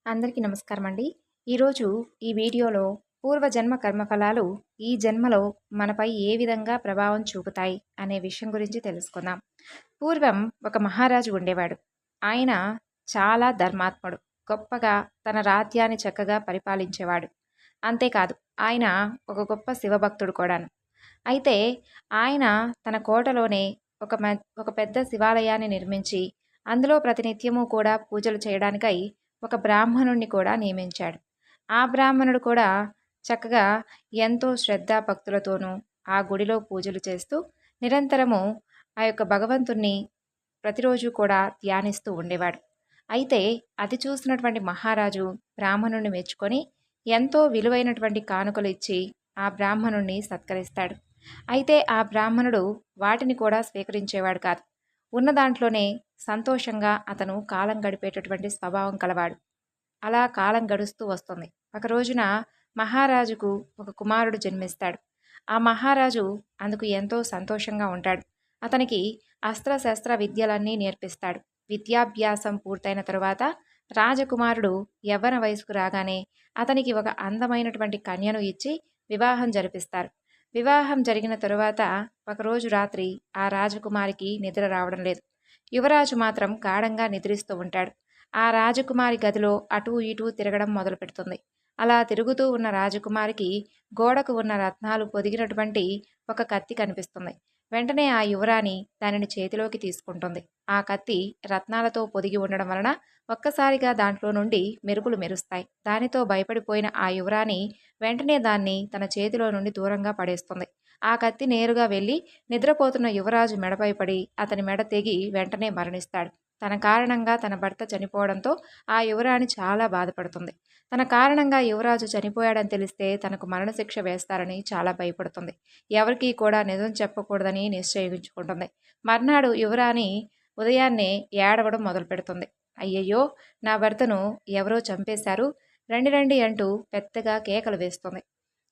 అందరికీ నమస్కారం అండి. ఈరోజు ఈ వీడియోలో పూర్వజన్మ కర్మఫలాలు ఈ జన్మలో మనపై ఏ విధంగా ప్రభావం చూపుతాయి అనే విషయం గురించి తెలుసుకుందాం. పూర్వం ఒక మహారాజు ఉండేవాడు. ఆయన చాలా ధర్మాత్ముడు. గొప్పగా తన రాజ్యాన్ని చక్కగా పరిపాలించేవాడు. అంతేకాదు ఆయన ఒక గొప్ప శివభక్తుడు కూడాను. అయితే ఆయన తన కోటలోనే ఒక పెద్ద శివాలయాన్ని నిర్మించి అందులో ప్రతినిత్యము కూడా పూజలు చేయడానికై ఒక బ్రాహ్మణుణ్ణి కూడా నియమించాడు. ఆ బ్రాహ్మణుడు కూడా చక్కగా ఎంతో శ్రద్ధా భక్తులతోనూ ఆ గుడిలో పూజలు చేస్తూ నిరంతరము ఆ యొక్క భగవంతుణ్ణి ప్రతిరోజు కూడా ధ్యానిస్తూ ఉండేవాడు. అయితే అది చూసినటువంటి మహారాజు బ్రాహ్మణుణ్ణి మెచ్చుకొని ఎంతో విలువైనటువంటి కానుకలు ఇచ్చి ఆ బ్రాహ్మణుణ్ణి సత్కరిస్తాడు. అయితే ఆ బ్రాహ్మణుడు వాటిని కూడా స్వీకరించేవాడు కాదు. ఉన్న దాంట్లోనే సంతోషంగా అతను కాలం గడిపేటటువంటి స్వభావం కలవాడు. అలా కాలం గడుస్తూ వస్తుంది. ఒక రోజున మహారాజుకు ఒక కుమారుడు జన్మిస్తాడు. ఆ మహారాజు అందుకు ఎంతో సంతోషంగా ఉంటాడు. అతనికి అస్త్రశస్త్ర విద్యలన్నీ నేర్పిస్తాడు. విద్యాభ్యాసం పూర్తయిన తరువాత రాజకుమారుడు యవ్వన వయసుకు రాగానే అతనికి ఒక అందమైనటువంటి కన్యను ఇచ్చి వివాహం జరిపిస్తారు. వివాహం జరిగిన తరువాత ఒకరోజు రాత్రి ఆ రాజకుమారికి నిద్ర రావడం లేదు. యువరాజు మాత్రం గాఢంగా నిద్రిస్తూ ఉంటాడు. ఆ రాజకుమారి గదిలో అటూ ఇటూ తిరగడం మొదలు పెడుతుంది. అలా తిరుగుతూ ఉన్న రాజకుమారికి గోడకు ఉన్న రత్నాలు పొదిగినటువంటి ఒక కత్తి కనిపిస్తుంది. వెంటనే ఆ యువరాణి దానిని చేతిలోకి తీసుకుంటుంది. ఆ కత్తి రత్నాలతో పొదిగి ఉండడం వలన ఒక్కసారిగా దాంట్లో నుండి మెరుపులు మెరుస్తాయి. దానితో భయపడిపోయిన ఆ యువరాణి వెంటనే దాన్ని తన చేతిలో నుండి దూరంగా పడేస్తుంది. ఆ కత్తి నేరుగా వెళ్ళి నిద్రపోతున్న యువరాజు మెడపై పడి అతని మెడ తెగి వెంటనే మరణిస్తాడు. తన కారణంగా తన భర్త చనిపోవడంతో ఆ యువరాణి చాలా బాధపడుతుంది. తన కారణంగా యువరాజు చనిపోయాడని తెలిస్తే తనకు మరణశిక్ష వేస్తారని చాలా భయపడుతుంది. ఎవరికీ కూడా నిజం చెప్పకూడదని నిశ్చయించుకుంటుంది. మర్నాడు యువరాణి ఉదయాన్నే ఏడవడం మొదలు పెడుతుంది. అయ్యయ్యో, నా భర్తను ఎవరో చంపేశారు, రండి రండి అంటూ పెద్దగా కేకలు వేస్తుంది.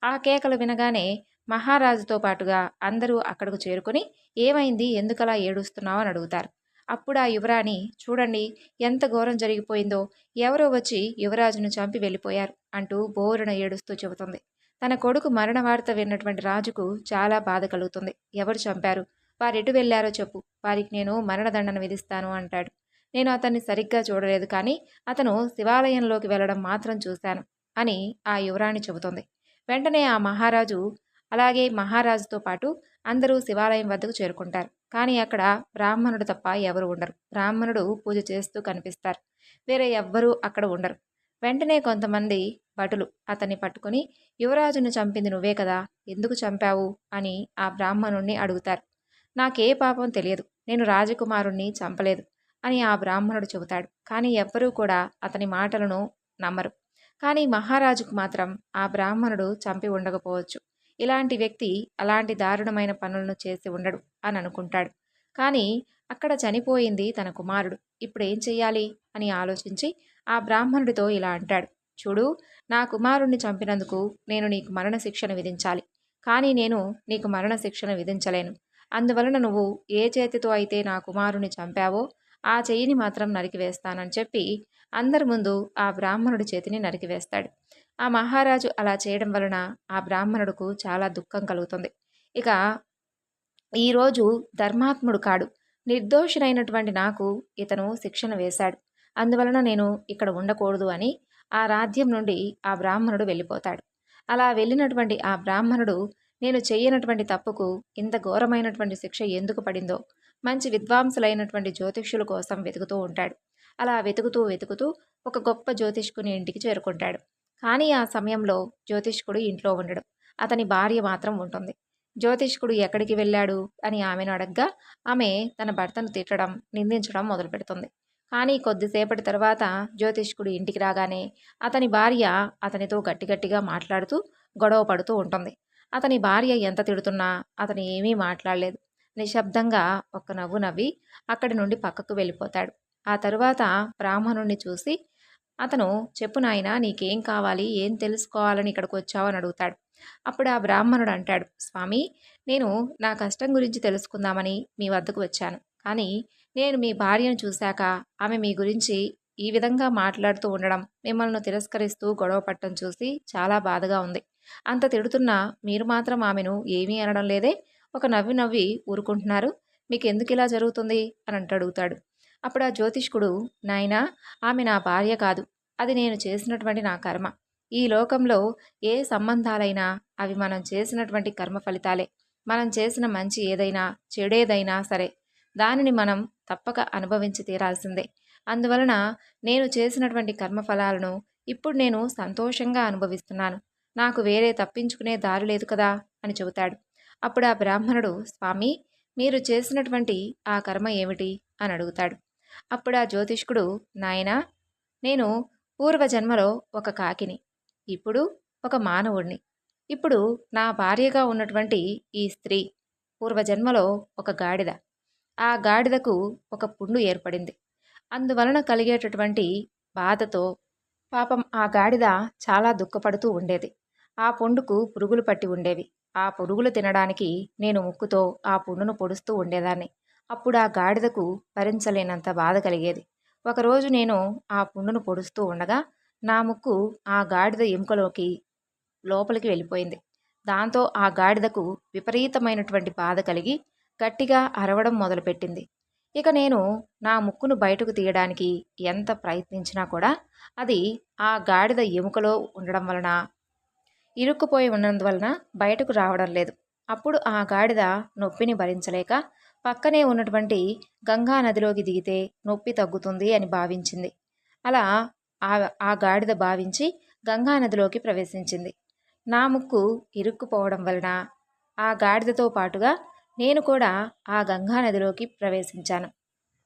ఆ కేకలు వినగానే మహారాజుతో పాటుగా అందరూ అక్కడకు చేరుకొని ఏమైంది, ఎందుకలా ఏడుస్తున్నావు అని అడుగుతారు. అప్పుడు ఆ యువరాణి, చూడండి ఎంత ఘోరం జరిగిపోయిందో, ఎవరో వచ్చి యువరాజును చంపి వెళ్ళిపోయారు అంటూ బోరున ఏడుస్తూ చెబుతుంది. తన కొడుకు మరణ వార్త విన్నటువంటి రాజుకు చాలా బాధ కలుగుతుంది. ఎవరు చంపారు, వారెటు వెళ్ళారో చెప్పు, వారికి నేను మరణదండన విధిస్తాను అంటాడు. నేను అతన్ని సరిగ్గా చూడలేదు, కానీ అతను శివాలయంలోకి వెళ్ళడం మాత్రం చూశాను అని ఆ యువరాణి చెబుతుంది. వెంటనే ఆ మహారాజు అలాగే మహారాజుతో పాటు అందరూ శివాలయం వద్దకు చేరుకుంటారు. కానీ అక్కడ బ్రాహ్మణుడు తప్ప ఎవరు ఉండరు. బ్రాహ్మణుడు పూజ చేస్తూ కనిపిస్తారు. వేరే ఎవ్వరూ అక్కడ ఉండరు. వెంటనే కొంతమంది భటులు అతన్ని పట్టుకుని, యువరాజును చంపింది నువ్వే కదా, ఎందుకు చంపావు అని ఆ బ్రాహ్మణుణ్ణి అడుగుతారు. నాకే పాపం తెలియదు, నేను రాజకుమారుణ్ణి చంపలేదు అని ఆ బ్రాహ్మణుడు చెబుతాడు. కానీ ఎవ్వరూ కూడా అతని మాటలను నమ్మరు. కానీ మహారాజుకు మాత్రం ఆ బ్రాహ్మణుడు చంపి ఉండకపోవచ్చు. ఇలాంటి వ్యక్తి అలాంటి దారుణమైన పనులను చేసి ఉండడు అని అనుకుంటాడు. కానీ అక్కడ చనిపోయింది తన కుమారుడు. ఇప్పుడు ఏం చెయ్యాలి అని ఆలోచించి ఆ బ్రాహ్మణుడితో ఇలా అంటాడు. చూడు, నా కుమారుణ్ణి చంపినందుకు నేను నీకు మరణశిక్షను విధించాలి. కానీ నేను నీకు మరణశిక్షను విధించలేను. అందువలన నువ్వు ఏ చేతితో అయితే నా కుమారుని చంపావో ఆ చెయ్యిని మాత్రం నరికివేస్తానని చెప్పి అందరి ముందు ఆ బ్రాహ్మణుడి చేతిని నరికివేస్తాడు. ఆ మహారాజు అలా చేయడం వలన ఆ బ్రాహ్మణుడుకు చాలా దుఃఖం కలుగుతుంది. ఇక ఈరోజు ధర్మాత్ముడు కాడు, నిర్దోషునైనటువంటి నాకు ఇతను శిక్షణ వేశాడు, అందువలన నేను ఇక్కడ ఉండకూడదు అని ఆ రాజ్యం నుండి ఆ బ్రాహ్మణుడు వెళ్ళిపోతాడు. అలా వెళ్ళినటువంటి ఆ బ్రాహ్మణుడు నేను చెయ్యనటువంటి తప్పుకు ఇంత ఘోరమైనటువంటి శిక్ష ఎందుకు పడిందో మంచి విద్వాంసులైనటువంటి జ్యోతిష్యుల కోసం వెతుకుతూ ఉంటాడు. అలా వెతుకుతూ వెతుకుతూ ఒక గొప్ప జ్యోతిష్కుని ఇంటికి చేరుకుంటాడు. కానీ ఆ సమయంలో జ్యోతిష్కుడు ఇంట్లో ఉండడు. అతని భార్య మాత్రం ఉంటుంది. జ్యోతిష్కుడు ఎక్కడికి వెళ్ళాడు అని ఆమెను అడగ్గా ఆమె తన భర్తను తిట్టడం, నిందించడం మొదలు పెడుతుంది. కానీ కొద్దిసేపటి తర్వాత జ్యోతిష్కుడు ఇంటికి రాగానే అతని భార్య అతనితో గట్టిగట్టిగా మాట్లాడుతూ గొడవ పడుతూ ఉంటుంది. అతని భార్య ఎంత తిడుతున్నా అతను ఏమీ మాట్లాడలేదు. నిశ్శబ్దంగా ఒక్క నవ్వు నవ్వి అక్కడి నుండి పక్కకు వెళ్ళిపోతాడు. ఆ తరువాత బ్రాహ్మణుణ్ణి చూసి అతను, చెప్పు నాయనా, నీకేం కావాలి, ఏం తెలుసుకోవాలని ఇక్కడికి వచ్చావు అని అడుగుతాడు. అప్పుడు ఆ బ్రాహ్మణుడు అంటాడు, స్వామి, నేను నా కష్టం గురించి తెలుసుకుందామని మీ వద్దకు వచ్చాను. కానీ నేను మీ భార్యను చూశాక ఆమె మీ గురించి ఈ విధంగా మాట్లాడుతూ ఉండడం, మిమ్మల్ని తిరస్కరిస్తూ గొడవ పడటం చూసి చాలా బాధగా ఉంది. అంత తిడుతున్నా మీరు మాత్రం ఆమెను ఏమీ అనడం లేదే? ఒక నవ్వి నవ్వి ఊరుకుంటున్నారు. మీకెందుకిలా జరుగుతుంది అని అడుగుతాడు. అప్పుడు ఆ జ్యోతిష్కుడు, నాయనా, ఆమె నా భార్య కాదు. అది నేను చేసినటువంటి నా కర్మ. ఈ లోకంలో ఏ సంబంధాలైనా అవి మనం చేసినటువంటి కర్మ ఫలితాలే. మనం చేసిన మంచి ఏదైనా, చెడేదైనా సరే దానిని మనం తప్పక అనుభవించి తీరాల్సిందే. అందువలన నేను చేసినటువంటి కర్మఫలాలను ఇప్పుడు నేను సంతోషంగా అనుభవిస్తున్నాను. నాకు వేరే తప్పించుకునే దారి లేదు కదా అని చెబుతాడు. అప్పుడు ఆ బ్రాహ్మణుడు, స్వామి, మీరు చేసినటువంటి ఆ కర్మ ఏమిటి అని అడుగుతాడు. అప్పుడు ఆ జ్యోతిష్కుడు, నాయనా, నేను పూర్వజన్మలో ఒక కాకిని, ఇప్పుడు ఒక మానవుణ్ణి. ఇప్పుడు నా భార్యగా ఉన్నటువంటి ఈ స్త్రీ పూర్వజన్మలో ఒక గాడిద. ఆ గాడిదకు ఒక పుండు ఏర్పడింది. అందువలన కలిగేటటువంటి బాధతో పాపం ఆ గాడిద చాలా దుఃఖపడుతూ ఉండేది. ఆ పుండుకు పురుగులు పట్టి ఉండేవి. ఆ పురుగులు తినడానికి నేను ముక్కుతో ఆ పుండును పొడుస్తూ ఉండేదాన్ని. అప్పుడు ఆ గాడిదకు భరించలేనంత బాధ కలిగేది. ఒకరోజు నేను ఆ పుండును పొడుస్తూ ఉండగా నా ముక్కు ఆ గాడిద ఎముకలోకి లోపలికి వెళ్ళిపోయింది. దాంతో ఆ గాడిదకు విపరీతమైనటువంటి బాధ కలిగి గట్టిగా అరవడం మొదలుపెట్టింది. ఇక నేను నా ముక్కును బయటకు తీయడానికి ఎంత ప్రయత్నించినా కూడా అది ఆ గాడిద ఎముకలో ఉండడం వలన, ఇరుక్కుపోయి ఉన్నందువలన బయటకు రావడం లేదు. అప్పుడు ఆ గాడిద నొప్పిని భరించలేక పక్కనే ఉన్నటువంటి గంగా నదిలోకి దిగితే నొప్పి తగ్గుతుంది అని భావించింది. అలా ఆ ఆ గాడిద భావించి గంగా నదిలోకి ప్రవేశించింది. నా ముక్కు ఇరుక్కుపోవడం వలన ఆ గాడిదతో పాటుగా నేను కూడా ఆ గంగా నదిలోకి ప్రవేశించాను.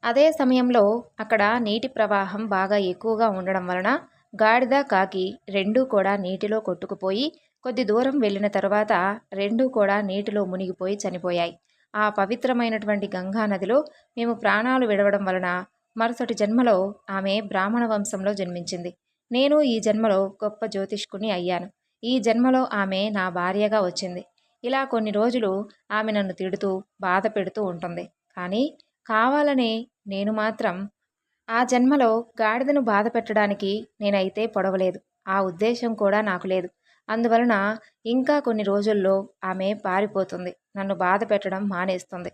అదే సమయంలో అక్కడ నీటి ప్రవాహం బాగా ఎక్కువగా ఉండడం వలన గాడిద, కాకి రెండూ కూడా నీటిలో కొట్టుకుపోయి కొద్ది దూరం వెళ్ళిన తర్వాత రెండూ కూడా నీటిలో మునిగిపోయి చనిపోయాయి. ఆ పవిత్రమైనటువంటి గంగా నదిలో మేము ప్రాణాలు విడవడం వలన మరుసటి జన్మలో ఆమె బ్రాహ్మణ వంశంలో జన్మించింది. నేను ఈ జన్మలో గొప్ప జ్యోతిష్కుని అయ్యాను. ఈ జన్మలో ఆమె నా భార్యగా వచ్చింది. ఇలా కొన్ని రోజులు ఆమె నన్ను తిడుతూ బాధ పెడుతూ ఉంటుంది. కానీ కావాలనే నేను మాత్రం ఆ జన్మలో గాడిదను బాధ పెట్టడానికి నేనైతే పొడవలేదు. ఆ ఉద్దేశం కూడా నాకు లేదు. అందువలన ఇంకా కొన్ని రోజుల్లో ఆమె పారిపోతుంది. నన్ను బాధ పెట్టడం మానేస్తుంది.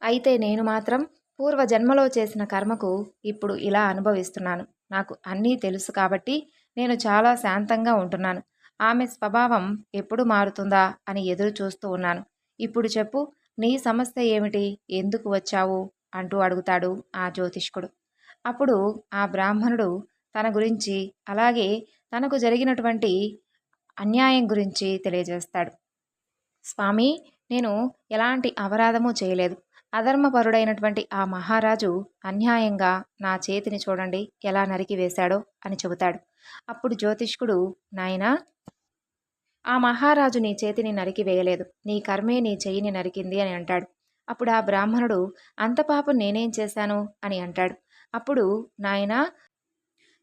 అయితే నేను మాత్రం పూర్వజన్మలో చేసిన కర్మకు ఇప్పుడు ఇలా అనుభవిస్తున్నాను. నాకు అన్నీ తెలుసు కాబట్టి నేను చాలా శాంతంగా ఉంటున్నాను. ఆమె స్వభావం ఎప్పుడు మారుతుందా అని ఎదురు చూస్తూ ఉన్నాను. ఇప్పుడు చెప్పు, నీ సమస్య ఏమిటి? ఎందుకు వచ్చావు అంటూ అడుగుతాడు ఆ జ్యోతిష్కుడు. అప్పుడు ఆ బ్రాహ్మణుడు తన గురించి, అలాగే తనకు జరిగినటువంటి అన్యాయం గురించి తెలియజేస్తాడు. స్వామి, నేను ఎలాంటి అపరాధము చేయలేదు. అధర్మపరుడైనటువంటి ఆ మహారాజు అన్యాయంగా నా చేతిని చూడండి ఎలా నరికి వేశాడో అని చెబుతాడు. అప్పుడు జ్యోతిష్కుడు, నాయనా, ఆ మహారాజు నీ చేతిని నరికి వేయలేదు. నీ కర్మే నీ చెయ్యిని నరికింది అని అంటాడు. అప్పుడు ఆ బ్రాహ్మణుడు, అంత పాపం నేనేం చేశాను అని అంటాడు. అప్పుడు, నాయనా,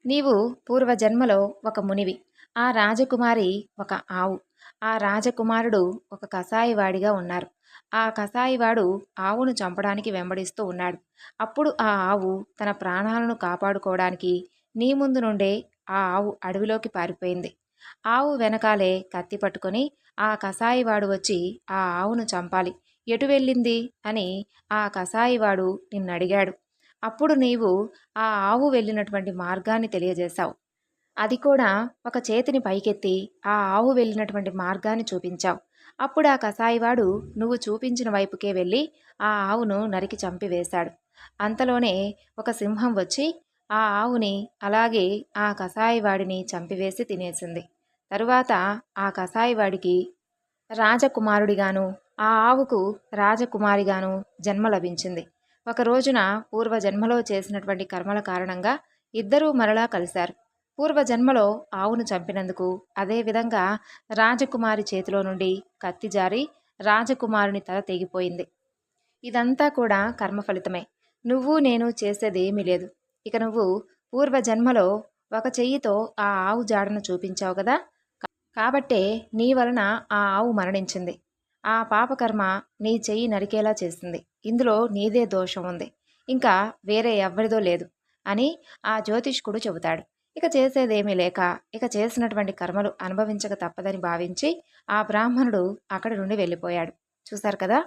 నీవు పూర్వజన్మలో ఒక మునివి. ఆ రాజకుమారి ఒక ఆవు. ఆ రాజకుమారుడు ఒక కసాయివాడిగా ఉన్నారు. ఆ కసాయివాడు ఆవును చంపడానికి వెంబడిస్తూ ఉన్నాడు. అప్పుడు ఆ ఆవు తన ప్రాణాలను కాపాడుకోవడానికి నీ ముందు నుండే ఆ ఆవు అడవిలోకి పారిపోయింది. ఆవు వెనకాలే కత్తి పట్టుకొని ఆ కసాయివాడు వచ్చి ఆ ఆవును చంపాలి. ఎటు వెళ్ళింది అని ఆ కసాయివాడు నిన్నడిగాడు. అప్పుడు నీవు ఆ ఆవు వెళ్ళినటువంటి మార్గాన్ని తెలియజేశావు. అది కూడా ఒక చేతిని పైకెత్తి ఆ ఆవు వెళ్ళినటువంటి మార్గాన్ని చూపించావు. అప్పుడు ఆ కసాయివాడు నువ్వు చూపించిన వైపుకే వెళ్ళి ఆ ఆవును నరికి చంపివేశాడు. అంతలోనే ఒక సింహం వచ్చి ఆ ఆవుని అలాగే ఆ కసాయివాడిని చంపివేసి తినేసింది. తరువాత ఆ కసాయివాడికి రాజకుమారుడిగాను, ఆ ఆవుకు రాజకుమారిగాను జన్మ లభించింది. ఒక రోజున పూర్వజన్మలో చేసినటువంటి కర్మల కారణంగా ఇద్దరూ మరలా కలిశారు. పూర్వజన్మలో ఆవును చంపినందుకు, అదేవిధంగా రాజకుమారి చేతిలో నుండి కత్తి జారి రాజకుమారుని తల తెగిపోయింది. ఇదంతా కూడా కర్మ ఫలితమే. నువ్వు నేను చేసేదేమీ లేదు. ఇక నువ్వు పూర్వజన్మలో ఒక చెయ్యితో ఆ ఆవు జాడను చూపించావు కదా, కాబట్టే నీ వలన ఆ ఆవు మరణించింది. ఆ పాపకర్మ నీ చెయ్యి నరికేలా చేసింది. ఇందులో నీదే దోషం ఉంది, ఇంకా వేరే ఎవ్వరిదో లేదు. అని ఆ జ్యోతిష్కుడు చెబుతాడు. ఇక చేసేదేమీ లేక ఇక చేసినటువంటి కర్మలు అనుభవించక తప్పదని భావించి ఆ బ్రాహ్మణుడు అక్కడి నుండి వెళ్ళిపోయాడు. చూశారు కదా.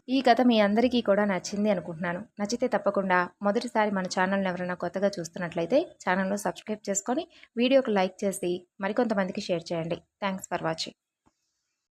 ఈ కథ మీ అందరికీ కూడా నచ్చింది అనుకుంటున్నాను. నచ్చితే తప్పకుండా మొదటిసారి మన ఛానల్ని ఎవరైనా కొత్తగా చూస్తున్నట్లయితే ఛానల్ను సబ్స్క్రైబ్ చేసుకొని వీడియోకి లైక్ చేసి మరికొంతమందికి షేర్ చేయండి. Thanks for watching.